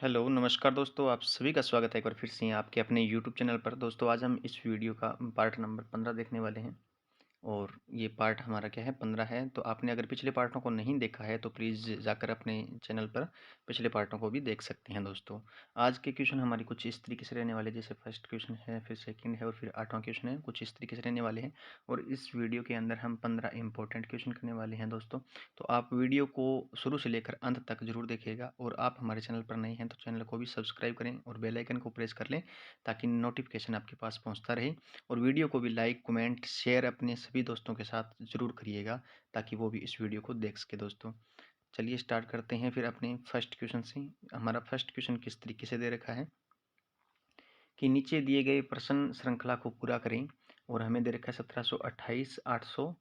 Hello, नमस्कार दोस्तों, आप सभी का स्वागत है एक बार फिर से आपके अपने यूट्यूब चैनल पर। दोस्तों, आज हम इस वीडियो का पार्ट नंबर 15 देखने वाले हैं और ये पार्ट हमारा क्या है 15 है। तो आपने अगर पिछले पार्टों को नहीं देखा है तो प्लीज़ जाकर अपने चैनल पर पिछले पार्टों को भी देख सकते हैं दोस्तों। आज के क्वेश्चन हमारी कुछ इस तरीके से रहने वाले, जैसे फर्स्ट क्वेश्चन है, फिर सेकंड है और फिर 8वां क्वेश्चन है, कुछ इस तरीके से रहने वाले हैं। और इस वीडियो के अंदर हम 15 इंपॉर्टेंट क्वेश्चन करने वाले हैं दोस्तों। तो आप वीडियो को शुरू से लेकर अंत तक जरूर देखिएगा और आप हमारे चैनल पर नए हैं तो चैनल को भी सब्सक्राइब करें और बेल आइकन को प्रेस कर लें ताकि नोटिफिकेशन आपके पास पहुंचता रहे। और वीडियो को भी लाइक, कमेंट, शेयर अपने सभी दोस्तों के साथ ज़रूर करिएगा ताकि वो भी इस वीडियो को देख सके दोस्तों। चलिए स्टार्ट करते हैं फिर अपने फर्स्ट क्वेश्चन से। हमारा फर्स्ट क्वेश्चन किस तरीके से दे रखा है कि नीचे दिए गए प्रश्न श्रृंखला को पूरा करें। और हमें दे रखा है 1728, 864,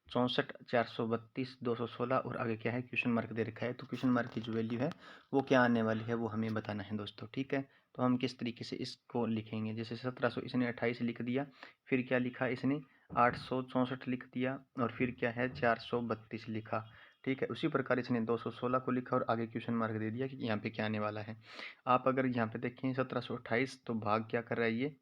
432, 216 और आगे क्या है क्वेश्चन मार्क दे रखा है। तो क्वेश्चन मार्क की जो वैल्यू है वो क्या आने वाली है वो हमें बताना है दोस्तों, ठीक है। तो हम किस तरीके से इसको लिखेंगे, जैसे 1700 इसने 28 लिख दिया, फिर क्या लिखा इसने 864 लिख दिया और फिर क्या है 432 लिखा, ठीक है। उसी प्रकार इसने 216 को लिखा और आगे क्वेश्चन मार्क दे दिया कि यहाँ पे क्या आने वाला है। आप अगर यहाँ पे देखें 1728 तो भाग क्या कर रहा है, ये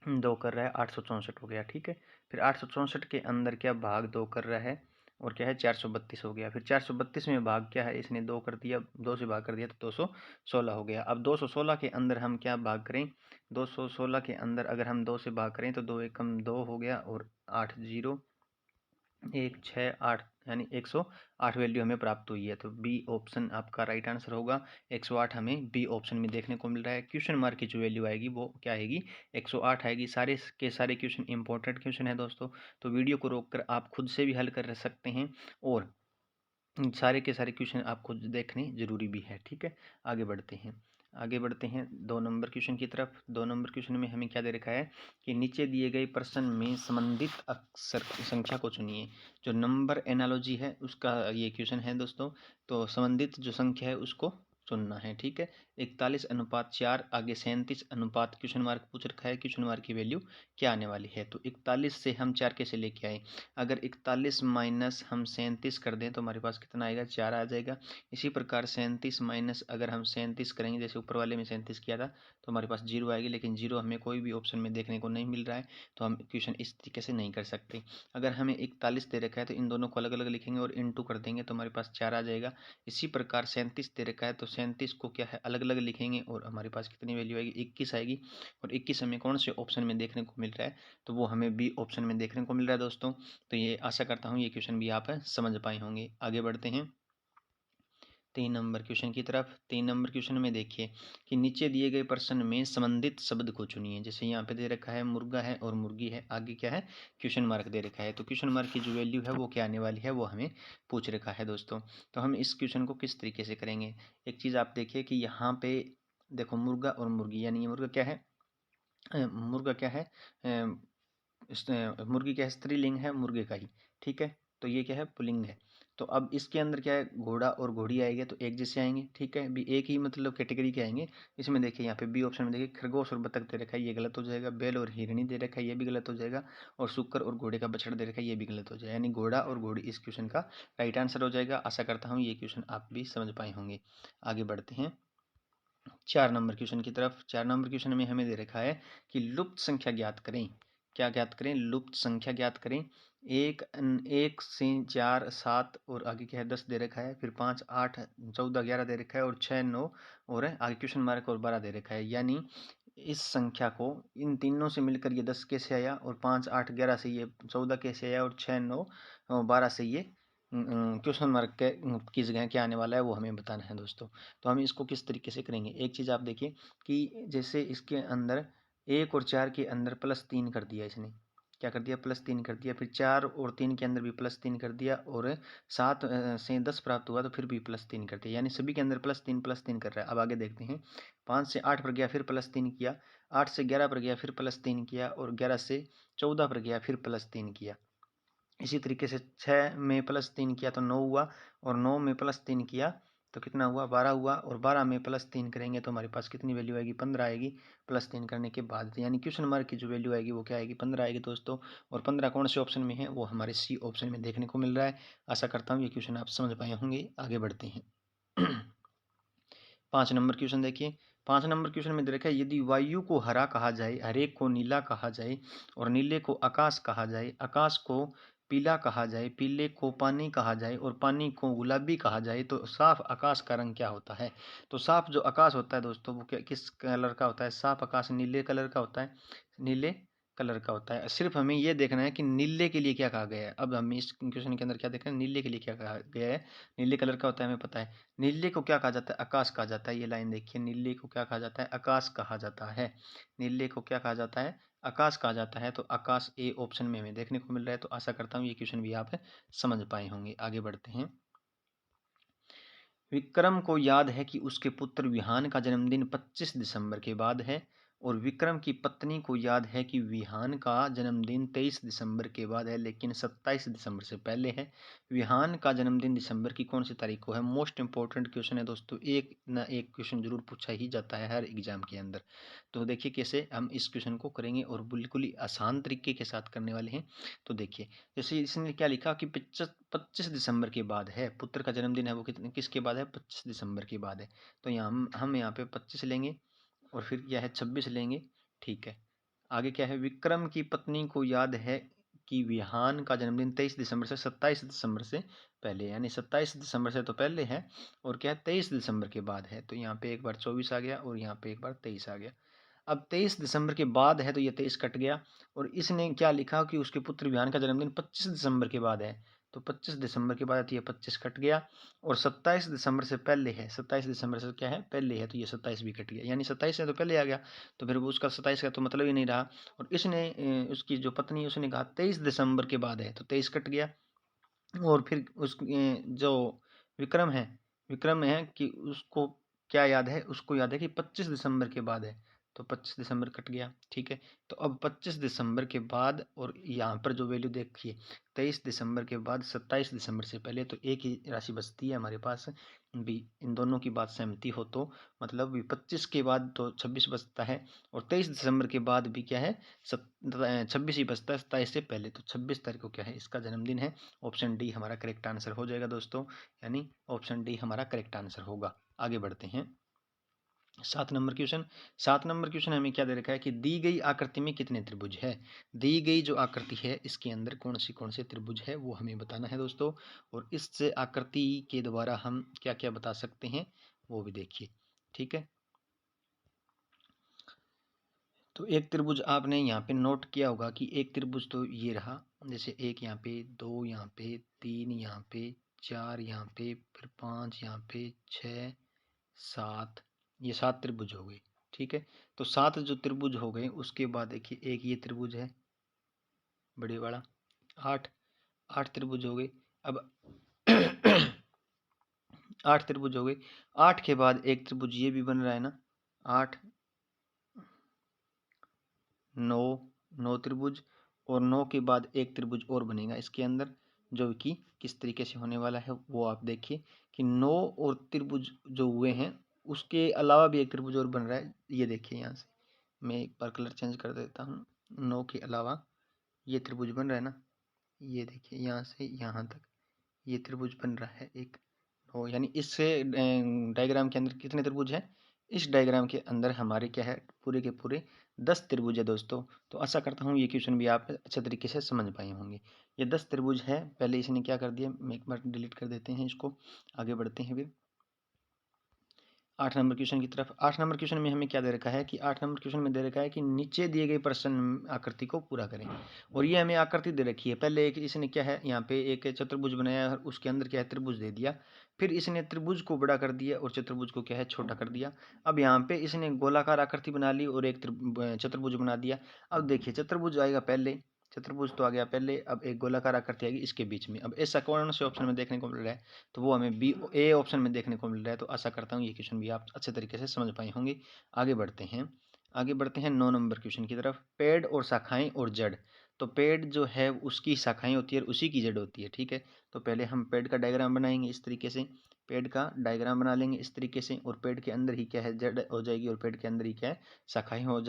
2 कर रहा है, 864 हो गया, ठीक है। फिर 864 के अंदर क्या भाग 2 कर रहा है और क्या है 432 हो गया। फिर 432 में भाग क्या है, इसने 2 कर दिया, 2 से भाग कर दिया तो 216 हो गया। अब 216 के अंदर हम क्या भाग करें, 216 के अंदर अगर हम 2 से भाग करें तो 2 एकम 2 हो गया और 8 जीरो 168 यानी 108 वैल्यू हमें प्राप्त हुई है। तो बी ऑप्शन आपका राइट आंसर होगा। 108 हमें बी ऑप्शन में देखने को मिल रहा है। क्वेश्चन मार्क की जो वैल्यू आएगी वो क्या आएगी, 108 आएगी। सारे के सारे क्वेश्चन इंपॉर्टेंट क्वेश्चन है दोस्तों, तो वीडियो को रोककर आप खुद से भी हल कर सकते हैं और सारे के सारे क्वेश्चन आपको देखने जरूरी भी है, ठीक है। आगे बढ़ते हैं, आगे बढ़ते हैं 2 नंबर क्वेश्चन की तरफ। 2 नंबर क्वेश्चन में हमें क्या दे रखा है कि नीचे दिए गए प्रश्न में संबंधित अक्षर संख्या को चुनिए। जो नंबर एनालॉजी है उसका ये क्वेश्चन है दोस्तों। तो संबंधित जो संख्या है उसको चुनना है, ठीक है। 41:4 आगे 37 क्वेश्चन मार्क पूछ रखा है, क्वेश्चन मार्क की वैल्यू क्या आने वाली है। तो 41 से हम 4 कैसे लेके आए, अगर 41 माइनस हम 37 कर दें तो हमारे पास कितना आएगा, 4 आ जाएगा। इसी प्रकार 37 माइनस अगर हम 37 करेंगे, जैसे ऊपर वाले में 37 किया था तो हमारे पास 0 आएगी, लेकिन 0 हमें कोई भी ऑप्शन में देखने को नहीं मिल रहा है तो हम क्वेश्चन इस तरीके से नहीं कर सकते। अगर हमें 41 दे रखा है तो इन दोनों को अलग अलग लिखेंगे और इंटू कर देंगे तो हमारे पास 4 आ जाएगा। इसी प्रकार 37 दे रखा है तो 37 को क्या है अलग अलग लिखेंगे और हमारे पास कितनी वैल्यू आएगी, 21 आएगी। और 21 हमें कौन से ऑप्शन में देखने को मिल रहा है, तो वो हमें बी ऑप्शन में देखने को मिल रहा है दोस्तों। तो ये आशा करता हूँ ये क्वेश्चन भी आप समझ पाए होंगे। आगे बढ़ते हैं 3 नंबर क्वेश्चन की तरफ। 3 नंबर क्वेश्चन में देखिए कि नीचे दिए गए प्रश्न में संबंधित शब्द को चुनिए। जैसे यहाँ पे दे रखा है मुर्गा है और मुर्गी है, आगे क्या है क्वेश्चन मार्क दे रखा है। तो क्वेश्चन मार्क की जो वैल्यू है वो क्या आने वाली है वो हमें पूछ रखा है दोस्तों। तो हम इस क्वेश्चन को किस तरीके से करेंगे, एक चीज़ आप देखिए कि यहाँ पे देखो मुर्गा और मुर्गी, यानी ये मुर्गा क्या है, मुर्गा क्या है, मुर्गी क्या है, स्त्रीलिंग है मुर्गे का ही, ठीक है। तो ये क्या है पुल्लिंग है। तो अब इसके अंदर क्या है घोड़ा और घोड़ी आएंगे तो एक जैसे आएंगे, ठीक है, भी एक ही मतलब कैटेगरी के आएंगे। इसमें देखिए यहाँ पे बी ऑप्शन में देखिए खरगोश और बतख दे रखा है, ये गलत हो जाएगा। बैल और हिरनी दे रखा है, ये भी गलत हो जाएगा। और शुक्र और घोड़े का बछड़ा दे रखा है, ये भी गलत हो जाएगा। यानी घोड़ा और घोड़ी इस क्वेश्चन का राइट आंसर हो जाएगा। आशा करता हूँ ये क्वेश्चन आप भी समझ पाए होंगे। आगे बढ़ते हैं 4 नंबर क्वेश्चन की तरफ। 4 नंबर क्वेश्चन में हमें दे रखा है कि लुप्त संख्या ज्ञात करें। क्या ज्ञात करें, लुप्त संख्या ज्ञात करें। एक से 4 7 और आगे क्या है 10 दे रखा है, फिर 5 8 14 11 दे रखा है और 6 9 और आगे क्वेश्चन मार्क और 12 दे रखा है। यानी इस संख्या को इन तीनों से मिलकर ये 10 कैसे आया और 5 8 11 से ये 14 कैसे आया और 6 9 12 से ये क्वेश्चन मार्क के की जगह क्या आने वाला है वो हमें बताना है दोस्तों। तो हम इसको किस तरीके से करेंगे, एक चीज़ आप देखिए कि जैसे इसके अंदर 1 और 4 के अंदर +3 कर दिया इसने, क्या कर दिया +3 कर दिया। फिर 4 और 3 के अंदर भी +3 कर दिया और 7 से 10 प्राप्त हुआ तो फिर भी +3 कर दिया, यानी सभी के अंदर +3 कर रहा है। अब आगे देखते हैं 5 से 8 पर गया फिर +3 किया, 8 से 11 पर गया फिर +3 किया और 11 से 14 पर गया फिर +3 किया। इसी तरीके से 6 में +3 किया तो 9 हुआ और 9 में +3 किया तो कितना हुआ 12 हुआ और 12 में +3 करेंगे तो हमारे पास कितनी वैल्यू आएगी 15 आएगी +3 करने के बाद। यानी क्वेश्चन मार्क की जो वैल्यू आएगी वो क्या आएगी 15 आएगी दोस्तों। और 15 कौन से ऑप्शन में है, वो हमारे सी ऑप्शन में देखने को मिल रहा है। आशा करता हूँ ये क्वेश्चन आप समझ पाए होंगे। आगे बढ़ते हैं 5 नंबर क्वेश्चन देखिए, 5 नंबर क्वेश्चन में दे रखा है, यदि वायु को हरा कहा जाए, हरे को नीला कहा जाए और नीले को आकाश कहा जाए, आकाश को पीला कहा जाए, पीले को पानी कहा जाए और पानी को गुलाबी कहा जाए, तो साफ आकाश का रंग क्या होता है? तो साफ जो आकाश होता है दोस्तों, वो किस कलर का होता है? साफ आकाश नीले कलर का होता है, नीले कलर का होता है। सिर्फ हमें ये देखना है कि नीले के लिए क्या कहा गया है। अब हम इस क्वेश्चन के अंदर क्या देख रहे हैं, नीले के लिए क्या कहा गया है। नीले कलर का होता है, हमें पता है। नीले को क्या कहा जाता है? आकाश कहा जाता है। ये लाइन देखिए, नीले को क्या कहा जाता है? आकाश कहा जाता है। नीले को क्या कहा जाता है? आकाश कहा जाता है। तो आकाश ए ऑप्शन में हमें देखने को मिल रहा है। तो आशा करता हूँ ये क्वेश्चन भी आप समझ पाए होंगे। आगे बढ़ते हैं। विक्रम को याद है कि उसके पुत्र विहान का जन्मदिन 25 दिसंबर के बाद है, और विक्रम की पत्नी को याद है कि विहान का जन्मदिन 23 दिसंबर के बाद है, लेकिन 27 दिसंबर से पहले है। विहान का जन्मदिन दिसंबर की कौन सी तारीख को है? मोस्ट इंपॉर्टेंट क्वेश्चन है दोस्तों, एक ना एक क्वेश्चन जरूर पूछा ही जाता है हर एग्जाम के अंदर। तो देखिए कैसे हम इस क्वेश्चन को करेंगे, और बिल्कुल ही आसान तरीके के साथ करने वाले हैं। तो देखिए, जैसे इसने क्या लिखा कि 25 दिसंबर के बाद है, पुत्र का जन्मदिन है वो किसके बाद है? 25 दिसंबर के बाद है। तो यहाँ हम यहाँ पे 25 लेंगे, और फिर क्या है 26 लेंगे। ठीक है, आगे क्या है? विक्रम की पत्नी को याद है कि विहान का जन्मदिन 23 दिसंबर से 27 दिसंबर से पहले, यानी 27 दिसंबर से तो पहले है, और क्या है 23 दिसंबर के बाद है। तो यहाँ पे एक बार 24 आ गया, और यहाँ पे एक बार 23 आ गया। अब 23 दिसंबर के बाद है, तो ये 23 कट गया, और इसने क्या लिखा कि उसके पुत्र विहान का जन्मदिन 25 दिसंबर के बाद है। तो 25 दिसंबर के बाद है, तो ये 25 कट गया, और 27 दिसंबर से पहले है। 27 दिसंबर से क्या है? पहले है, तो ये 27 भी कट गया, यानी 27 से तो पहले आ गया, तो फिर वो उसका 27 का तो मतलब ही नहीं रहा। और इसने उसकी जो पत्नी है उसने कहा 23 दिसंबर के बाद है, तो 23 कट गया। और फिर उस जो विक्रम है, विक्रम है कि उसको क्या याद है? उसको याद है कि 25 दिसंबर के बाद है, तो 25 दिसंबर कट गया। ठीक है, तो अब 25 दिसंबर के बाद, और यहाँ पर जो वैल्यू देखिए 23 दिसंबर के बाद 27 दिसंबर से पहले, तो एक ही राशि बचती है हमारे पास भी। इन दोनों की बात सहमति हो तो मतलब भी 25 के बाद तो 26 बचता है, और 23 दिसंबर के बाद भी क्या है? 26 ही बचता है 27 से पहले। तो 26 तारीख को क्या है? इसका जन्मदिन है। ऑप्शन डी हमारा करेक्ट आंसर हो जाएगा दोस्तों, यानी ऑप्शन डी हमारा करेक्ट आंसर होगा। आगे बढ़ते हैं। 7 नंबर क्वेश्चन। 7 नंबर क्वेश्चन हमें क्या दे रखा है कि दी गई आकृति में कितने त्रिभुज है? दी गई जो आकृति है इसके अंदर कौन से त्रिभुज है वो हमें बताना है दोस्तों, और इस आकृति के द्वारा हम क्या क्या बता सकते हैं वो भी देखिए। ठीक है, तो एक त्रिभुज आपने यहाँ पे नोट किया होगा कि एक त्रिभुज तो ये रहा, जैसे एक यहाँ पे, दो यहाँ पे, तीन यहाँ पे, चार यहाँ पे, फिर पाँच यहाँ पे, छः, सात, ये 7 त्रिभुज हो गए। ठीक है, तो 7 जो त्रिभुज हो गए, उसके बाद देखिए एक ये त्रिभुज है बड़े वाला, 8 8 त्रिभुज हो गए। अब 8 त्रिभुज हो गए। 8 के बाद एक त्रिभुज ये भी बन रहा है ना, 8, 9, 9 त्रिभुज, और 9 के बाद एक त्रिभुज और बनेगा इसके अंदर, जो कि किस तरीके से होने वाला है वो आप देखिए कि 9 और त्रिभुज जो हुए हैं उसके अलावा भी एक त्रिभुज और बन रहा है। ये देखिए, यहाँ से मैं एक बार कलर चेंज कर देता हूँ। 9 के अलावा ये त्रिभुज बन रहा है ना, ये देखिए यहाँ से यहाँ तक ये त्रिभुज बन रहा है एक। तो यानी इस डायग्राम के अंदर कितने त्रिभुज हैं? इस डायग्राम के अंदर हमारे क्या है? पूरे के पूरे 10 त्रिभुज है दोस्तों। तो आशा करता हूँ ये क्वेश्चन भी आप अच्छे तरीके से समझ पाए होंगे। ये 10 त्रिभुज है। पहले इसने क्या कर दिया, मैं एक बार डिलीट कर देते हैं इसको, आगे बढ़ते हैं फिर 8 नंबर क्वेश्चन की तरफ। 8 नंबर क्वेश्चन में हमें क्या दे रखा है कि 8 नंबर क्वेश्चन में दे रखा है कि नीचे दिए गए प्रश्न आकृति को पूरा करें, और ये हमें आकृति दे रखी है। पहले एक इसने क्या है, यहाँ पे एक चतुर्भुज बनाया और उसके अंदर क्या है त्रिभुज दे दिया, फिर इसने त्रिभुज को बड़ा कर दिया और चतुर्भुज को क्या है छोटा कर दिया। अब यहाँ पे इसने गोलाकार आकृति बना ली और एक चतुर्भुज बना दिया। अब देखिए चतुर्भुज आएगा पहले, चतुर्भुज तो आ गया पहले, अब एक गोलाकार आकृति आएगी इसके बीच में। अब ऐसा कौन से ऑप्शन में देखने को मिल रहा है? तो वो हमें बी ए ऑप्शन में देखने को मिल रहा है। तो आशा करता हूँ ये क्वेश्चन भी आप अच्छे तरीके से समझ पाए होंगे। आगे बढ़ते हैं, आगे बढ़ते हैं 9 नंबर क्वेश्चन की तरफ। पेड़ और शाखाएं और जड़। तो पेड़ जो है उसकी शाखाएं होती है और उसी की जड़ होती है। ठीक है, तो पहले हम पेड़ का डायग्राम बनाएंगे इस तरीके से। पेड़ का डायग्राम बना लेंगे इस तरीके से, और पेड़ के अंदर ही क्या है जड़ हो जाएगी, और पेड़ के अंदर ही क्या है शाखाएं हो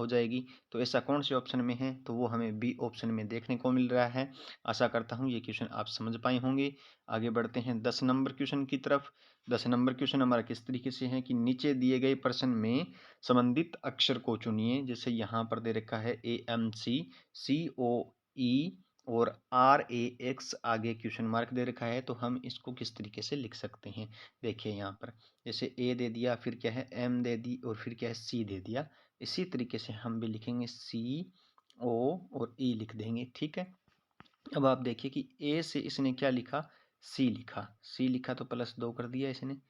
जाएगी। तो ऐसा कौन से ऑप्शन में है, तो वो हमें बी ऑप्शन में देखने को मिल रहा है। आशा करता हूँ ये क्वेश्चन आप समझ पाए होंगे। आगे बढ़ते हैं 10 नंबर क्वेश्चन की तरफ। 10 नंबर क्वेश्चन हमारा किस तरीके से है कि नीचे दिए गए प्रश्न में संबंधित अक्षर को चुनिए। जैसे यहाँ पर दे रखा है AMC COE और RAX आगे क्वेश्चन मार्क दे रखा है, तो हम इसको किस तरीके से लिख सकते हैं। देखिए यहाँ पर जैसे A दे दिया, फिर क्या है M दे दी, और फिर क्या है C दे दिया। इसी तरीके से हम भी लिखेंगे CO और E लिख देंगे, ठीक है। अब आप देखिए कि A से इसने क्या लिखा, C लिखा, C लिखा तो +2 कर दिया इसने।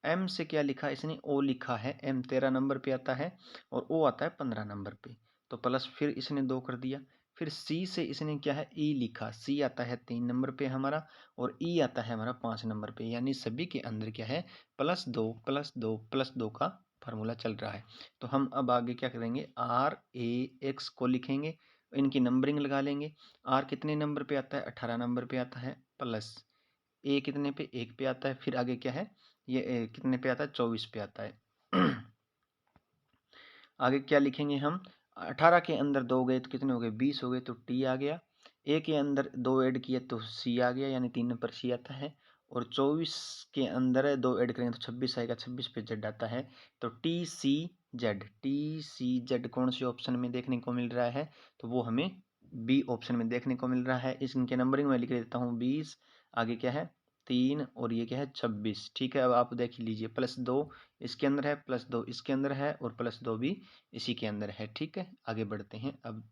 M से क्या लिखा इसने, O लिखा है, M 13 नंबर पे आता है और O आता है 15 नंबर पे, तो प्लस फिर इसने 2 कर दिया। फिर C से इसने क्या है E लिखा, C आता है 3 नंबर पे हमारा, और E आता है हमारा 5 नंबर पे, यानी सभी के अंदर क्या है +2 +2 +2 का फार्मूला चल रहा है। तो हम अब आगे क्या करेंगे, RAX को लिखेंगे, इनकी नंबरिंग लगा लेंगे। R कितने नंबर पे आता है, 18 नंबर पे आता है, प्लस A कितने पे, 1 पे आता है। फिर आगे क्या है, ये कितने पे आता है, 24 पे आता है। आगे क्या लिखेंगे हम, 18 के अंदर 2 गए तो कितने हो गए, 20 हो गए, तो T आ गया। A के अंदर 2 ऐड किए तो C आ गया, यानी 3 नंबर C आता है। और 24 के अंदर 2 ऐड करेंगे तो 26 आएगा, 26 पे Z आता है। तो TCZ कौन से ऑप्शन में देखने को मिल रहा है, तो वो हमें बी ऑप्शन में देखने को मिल रहा है। इनके नंबरिंग में लिख देता हूँ 20, आगे क्या है 3, और ये क्या है 26, ठीक है। अब आप देख लीजिए +2 इसके अंदर है, +2 इसके अंदर है, और +2 भी इसी के अंदर है, ठीक है। आगे बढ़ते हैं अब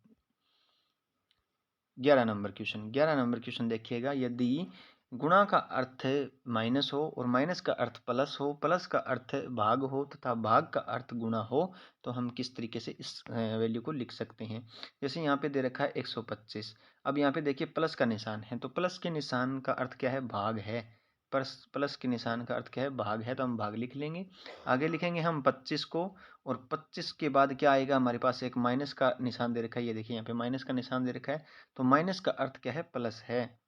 11 नंबर क्वेश्चन। 11 नंबर क्वेश्चन देखिएगा, यदि गुणा का अर्थ माइनस हो और माइनस का अर्थ प्लस हो, प्लस का अर्थ भाग हो तथा भाग का अर्थ गुणा हो, तो हम किस तरीके से इस वैल्यू को लिख सकते हैं। जैसे यहाँ पे दे रखा है 125। अब यहाँ पे देखिए प्लस का निशान है, तो प्लस के निशान का अर्थ क्या है, भाग है। प्लस के निशान का अर्थ क्या है, भाग है, तो हम भाग लिख लेंगे। आगे लिखेंगे हम 25 को, और 25 के बाद क्या आएगा हमारे पास, एक माइनस का निशान दे रखा है, ये देखिए यहाँ पे माइनस का निशान दे रखा है, तो माइनस का अर्थ क्या है, प्लस है।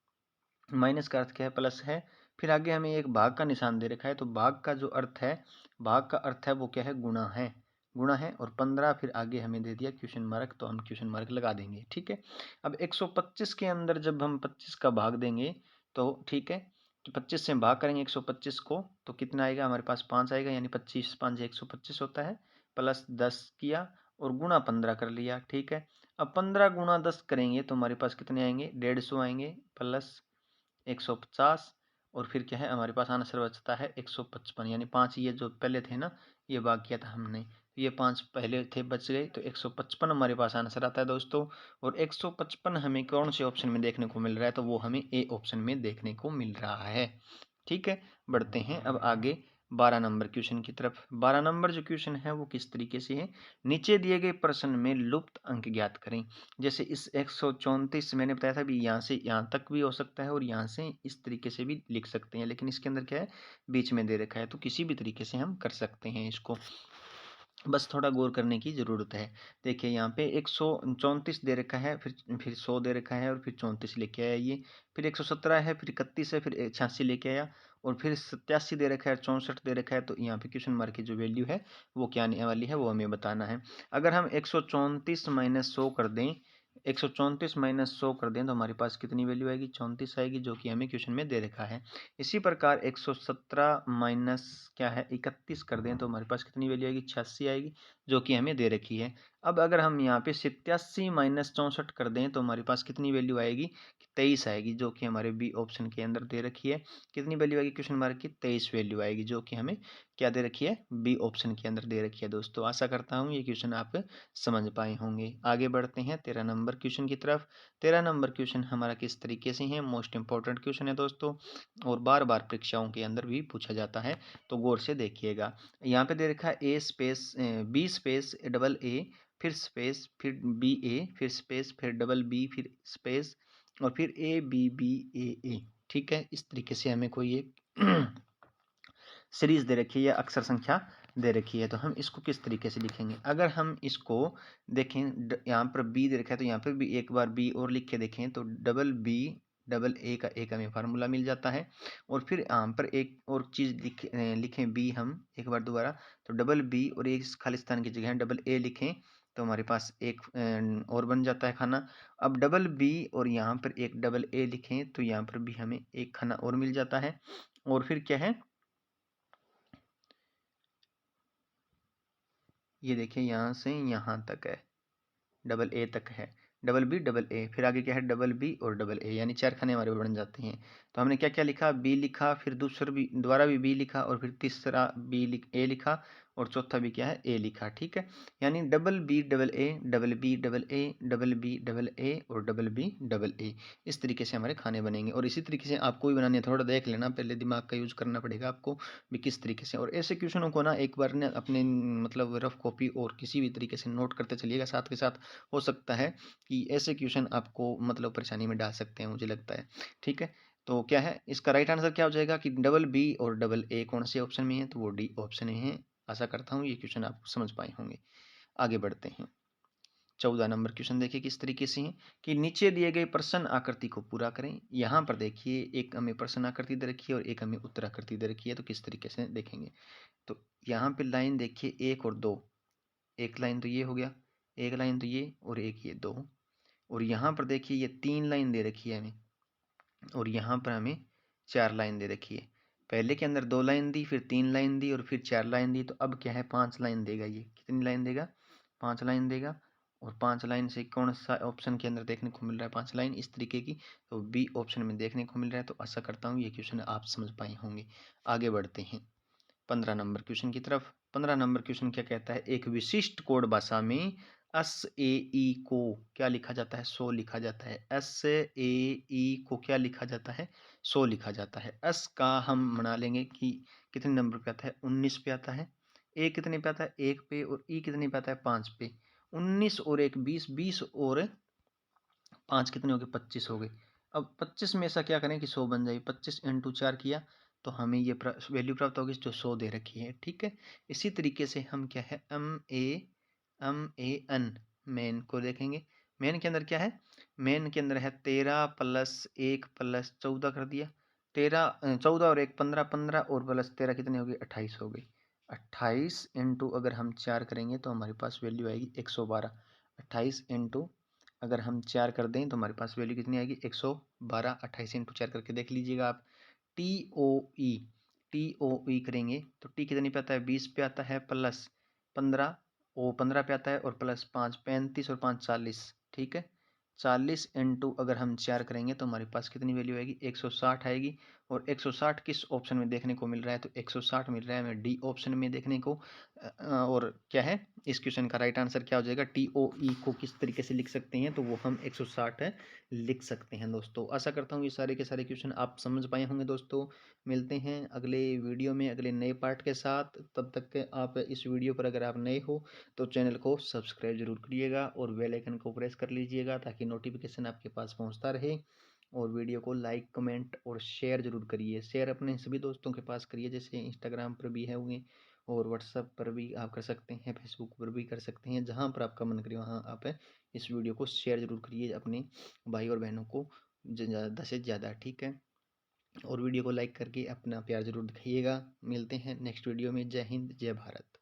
माइनस का अर्थ क्या है, प्लस है। फिर आगे हमें एक भाग का निशान दे रखा है, तो भाग का जो अर्थ है, भाग का अर्थ है वो क्या है, गुणा है, गुणा है। और 15 फिर आगे हमें दे दिया क्वेश्चन मार्क, तो हम क्वेश्चन मार्क लगा देंगे, ठीक है। अब 125 के अंदर जब हम 25 का भाग देंगे, तो ठीक है, तो 25 से भाग करेंगे 125 को, तो कितना आएगा हमारे पास 5 आएगा, यानी 25 5 125 होता है, प्लस 10 किया और गुणा 15 कर लिया, ठीक है। अब 15 गुणा 10 करेंगे तो हमारे पास कितने आएंगे, 150 आएंगे, प्लस 150, और फिर क्या है हमारे पास आंसर बचता है 155, यानी 5 ये जो पहले थे ना, ये भाग किया था हमने, ये 5 पहले थे बच गए, तो 155 हमारे पास आंसर आता है दोस्तों। और 155 हमें कौन से ऑप्शन में देखने को मिल रहा है, तो वो हमें ए ऑप्शन में देखने को मिल रहा है, ठीक है। बढ़ते हैं अब आगे 12 नंबर क्वेश्चन की तरफ। 12 नंबर जो क्वेश्चन है वो किस तरीके से है, नीचे दिए गए प्रश्न में लुप्त अंक ज्ञात करें। जैसे इस 134 मैंने बताया था भी, यहाँ से यहाँ तक भी हो सकता है और यहाँ से इस तरीके से भी लिख सकते हैं, लेकिन इसके अंदर क्या है बीच में दे रखा है, तो किसी भी तरीके से हम कर सकते हैं इसको, बस थोड़ा गौर करने की ज़रूरत है। देखिए यहाँ पे 134 दे रखा है, फिर 100 दे रखा है, और फिर 34 लेके आया ये, फिर 117 है, फिर 31 है, फिर 86 लेके आया, और फिर 87 दे रखा है, 64 दे रखा है। तो यहाँ पे क्वेश्चन मार्क की जो वैल्यू है वो क्या आने वाली है, वो हमें बताना है। अगर हम 134 माइनस 100 कर दें, 134 माइनस 100 कर दें, तो हमारे पास कितनी वैल्यू आएगी, 34 आएगी, जो कि हमें क्वेश्चन में दे रखा है। इसी प्रकार 117 माइनस क्या है 31 कर दें, तो हमारे पास कितनी वैल्यू आएगी, 86 आएगी, जो कि हमें दे रखी है। अब अगर हम यहाँ पे 87 माइनस 64 कर दें, तो हमारे पास कितनी वैल्यू आएगी, 23 आएगी, जो कि हमारे बी ऑप्शन के अंदर दे रखी है। कितनी वैल्यू आएगी क्वेश्चन मार्क की, 23 वैल्यू आएगी, जो कि हमें क्या दे रखी है, बी ऑप्शन के अंदर दे रखी है। दोस्तों आशा करता हूँ ये क्वेश्चन आप समझ पाए होंगे। आगे बढ़ते हैं 13 नंबर क्वेश्चन की तरफ। 13 नंबर क्वेश्चन हमारा किस तरीके से है, मोस्ट इंपॉर्टेंट क्वेश्चन है दोस्तों, और बार बार परीक्षाओं के अंदर भी पूछा जाता है, तो गौर से देखिएगा। यहाँ पे दे रखा है A space B space double A, फिर स्पेस, फिर बी ए, फिर स्पेस, फिर डबल बी, फिर स्पेस, और फिर ए बी बी ए, ठीक है। इस तरीके से हमें कोई एक सीरीज दे रखी है या अक्षर संख्या दे रखी है, तो हम इसको किस तरीके से लिखेंगे। अगर हम इसको देखें, यहाँ पर बी दे रखा है, तो यहाँ पर भी एक बार बी और लिख के देखें, तो डबल बी डबल ए का एक हमें फार्मूला मिल जाता है। और फिर यहाँ पर एक और चीज़ लिखें बी हम एक बार दोबारा, तो डबल बी और एक खालिस्तान की जगह डबल ए लिखें तो हमारे पास एक और बन जाता है खाना। अब डबल बी और यहाँ पर एक डबल ए लिखें तो यहाँ पर भी हमें एक खाना और मिल जाता है। और फिर क्या है, ये देखिए यहाँ से यहाँ तक है, डबल ए तक है, डबल बी डबल ए, फिर आगे क्या है डबल बी और डबल ए, यानी 4 खाने हमारे बन जाते हैं। तो हमने क्या क्या लिखा, बी लिखा, फिर दूसरा भी दोबारा भी बी लिखा, और फिर तीसरा ए लिखा, और चौथा भी क्या है ए लिखा। ठीक है, यानी double B double A, double B double A, double B double A और डबल बी डबल ए, इस तरीके से हमारे खाने बनेंगे। और इसी तरीके से आपको भी बनाने, थोड़ा देख लेना, पहले दिमाग का यूज़ करना पड़ेगा आपको भी किस तरीके से। और ऐसे क्वेश्चनों को ना एक बार ना अपने मतलब रफ कॉपी और किसी भी तरीके से नोट करते चलिएगा साथ के साथ, हो सकता है कि ऐसे क्वेश्चन आपको मतलब परेशानी में डाल सकते हैं, मुझे लगता है। ठीक है, तो क्या है इसका राइट आंसर क्या हो जाएगा कि डबल बी और डबल ए कौन से ऑप्शन में है, तो वो डी ऑप्शन में है। आशा करता हूँ ये क्वेश्चन आप समझ पाए होंगे। आगे बढ़ते हैं, 14 नंबर क्वेश्चन देखिए किस तरीके से है कि नीचे दिए गए प्रश्न आकृति को पूरा करें। यहाँ पर देखिए एक हमें प्रश्न आकृति दे रखी है और एक हमें उत्तर आकृति दे रखी है, तो किस तरीके से देखेंगे। तो यहाँ पे लाइन देखिए 1 और 2, एक लाइन तो ये हो गया, एक लाइन तो ये, और एक ये 2। और यहाँ पर देखिए ये 3 लाइन दे रखी है हमें, और यहाँ पर हमें 4 लाइन दे रखी है। पहले के अंदर 2 लाइन दी, फिर 3 लाइन दी, और फिर 4 लाइन दी, तो अब क्या है 5 लाइन देगा। ये कितनी लाइन देगा, 5 लाइन देगा। और 5 लाइन से कौन सा ऑप्शन के अंदर देखने को मिल रहा है 5 लाइन इस तरीके की, तो बी ऑप्शन में देखने को मिल रहा है। तो आशा करता हूँ ये क्वेश्चन आप समझ पाए होंगे। आगे बढ़ते हैं 15 नंबर क्वेश्चन की तरफ। 15 नंबर क्वेश्चन क्या कहता है, एक विशिष्ट कोड भाषा में एस ए ई को क्या लिखा जाता है, 100 लिखा जाता है। एस ए ई को क्या लिखा जाता है, 100 लिखा जाता है। एस का हम बना लेंगे कि कितने नंबर पे आता है, 19 पे आता है। ए कितने पे आता है, 1 पे। और ई कितने पे आता है, 5 पे। 19 और 1 20, 20 और 5 कितने हो गए, 25 हो गए। अब 25 में ऐसा क्या करें कि 100 बन जाए, 25 इंटू 4 किया तो हमें ये वैल्यू प्राप्त होगी जो 100 दे रखी है। ठीक है, इसी तरीके से हम क्या है एन मेन को देखेंगे। मेन के अंदर क्या है, मेन के अंदर है 13 प्लस 1 प्लस 14 कर दिया। 14 और 1 15, 15 और प्लस 13 कितने हो गए, 28 हो गए। 28 इंटू अगर हम 4 करेंगे तो हमारे पास वैल्यू आएगी 112। 28 इंटू अगर हम 4 कर दें तो हमारे पास वैल्यू कितनी आएगी, 112। 28 इंटू 4 करके देख लीजिएगा आप। टी ओ ई, टी ओ ई करेंगे तो टी कितने पे आता है, 20 पे आता है, प्लस 15, ओ 15 पे आता है, और प्लस 5 35 और 5 40। ठीक है, 40 इंटू अगर हम 4 करेंगे तो हमारे पास कितनी वैल्यू आएगी, 160 आएगी। और 160 किस ऑप्शन में देखने को मिल रहा है, तो 160 मिल रहा है हमें डी ऑप्शन में देखने को। और क्या है इस क्वेश्चन का राइट आंसर क्या हो जाएगा, टी ओ ई को किस तरीके से लिख सकते हैं, तो वो हम 160 लिख सकते हैं। दोस्तों आशा करता हूँ ये सारे के सारे क्वेश्चन आप समझ पाए होंगे। दोस्तों मिलते हैं अगले वीडियो में अगले नए पार्ट के साथ, तब तक के आप इस वीडियो पर अगर आप नए हो तो चैनल को सब्सक्राइब जरूर करिएगा और बेल आइकन को प्रेस कर लीजिएगा ताकि नोटिफिकेशन आपके पास पहुंचता रहे। और वीडियो को लाइक कमेंट और शेयर जरूर करिए, शेयर अपने सभी दोस्तों के पास करिए, जैसे इंस्टाग्राम पर भी है होंगे, और व्हाट्सएप पर भी आप कर सकते हैं, फेसबुक पर भी कर सकते हैं, जहाँ पर आपका मन करे वहाँ आप इस वीडियो को शेयर जरूर करिए अपने भाई और बहनों को ज़्यादा से ज़्यादा। ठीक है, और वीडियो को लाइक करके अपना प्यार जरूर दिखाइएगा। मिलते हैं नेक्स्ट वीडियो में। जय हिंद, जय भारत।